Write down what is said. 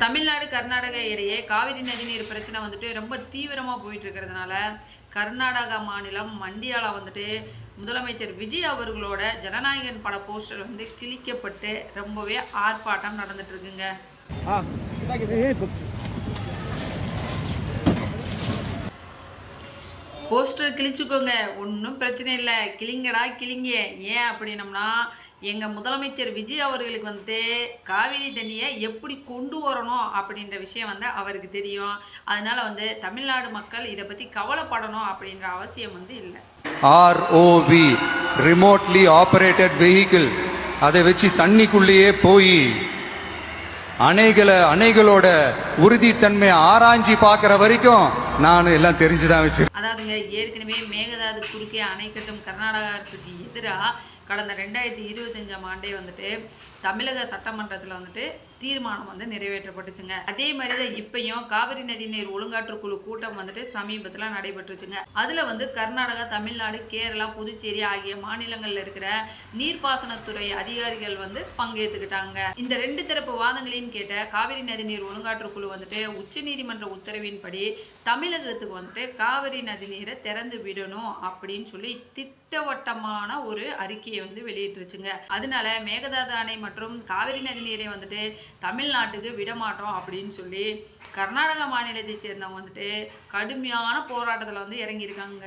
தமிழ்நாடு கர்நாடகா இடையே காவிரி நதிநீர் பிரச்சனை வந்துட்டு ரொம்ப தீவிரமாக போயிட்டு இருக்கிறதுனால கர்நாடகா மாநிலம் மண்டியால வந்துட்டு முதலமைச்சர் விஜய் அவர்களோட ஜனநாயகன் பட போஸ்டர் வந்து கிழிக்கப்பட்டு ரொம்பவே ஆர்ப்பாட்டம் நடந்துட்டு இருக்குங்க. போஸ்டர் கிழிச்சுக்கோங்க, ஒன்றும் பிரச்சனை இல்லை, கிளிங்கடா கிளிங்க. ஏன் அப்படின்னம்னா எங்கள் முதலமைச்சர் விஜய் அவர்களுக்கு வந்துட்டு காவிரி தண்ணியை எப்படி கொண்டு வரணும் அப்படின்ற விஷயம் வந்து அவருக்கு தெரியும். அதனால வந்து தமிழ்நாடு மக்கள் இதை பற்றி கவலைப்படணும் அப்படின்ற அவசியம் வந்து இல்லை. ROV ரிமோட்லி ஆப்ரேட்டட் வெஹிக்கிள் அதை வச்சு தண்ணிக்குள்ளேயே போய் அணைகளோட உறுதித்தன்மையை ஆராய்ச்சி பார்க்குற வரைக்கும் நான் எல்லாம் தெரிஞ்சுதான் வச்சு. அதாவதுங்க, ஏற்கனவே மேகதாது குறுக்கே அணை கட்டும் கர்நாடக அரசுக்கு எதிராக கடந்த 2025ஆம் ஆண்டே வந்துட்டு தமிழக சட்டமன்றத்தில் வந்துட்டு தீர்மானம் வந்து நிறைவேற்றப்பட்டுச்சுங்க. அதே மாதிரி தான் இப்பயும் காவிரி நதி நீர் ஒழுங்காற்று குழு கூட்டம் வந்துட்டு சமீபத்தில் நடைபெற்றுச்சுங்க. அதில் வந்து கர்நாடகா, தமிழ்நாடு, கேரளா, புதுச்சேரி ஆகிய மாநிலங்களில் இருக்கிற நீர்ப்பாசனத்துறை அதிகாரிகள் வந்து பங்கேற்றுக்கிட்டாங்க. இந்த 2 தரப்பு வாதங்களையும் கேட்ட காவிரி நதி நீர் ஒழுங்காற்று குழு வந்துட்டு உச்சநீதிமன்ற உத்தரவின்படி தமிழகத்துக்கு வந்துட்டு காவிரி நதி நீரை திறந்து விடணும் அப்படின்னு சொல்லி திட்டவட்டமான ஒரு அறிக்கையை வந்து வெளியிட்டுருச்சுங்க. அதனால மேகதாது அணை மற்றும் காவிரி நதி நீரை வந்துட்டு தமிழ்நாட்டுக்கு விடமாட்டோம் அப்படின்னு சொல்லி கர்நாடகா மாநிலத்தை சேர்ந்தவங்க வந்துட்டு கடுமையான போராட்டத்தில் வந்து இறங்கியிருக்காங்க.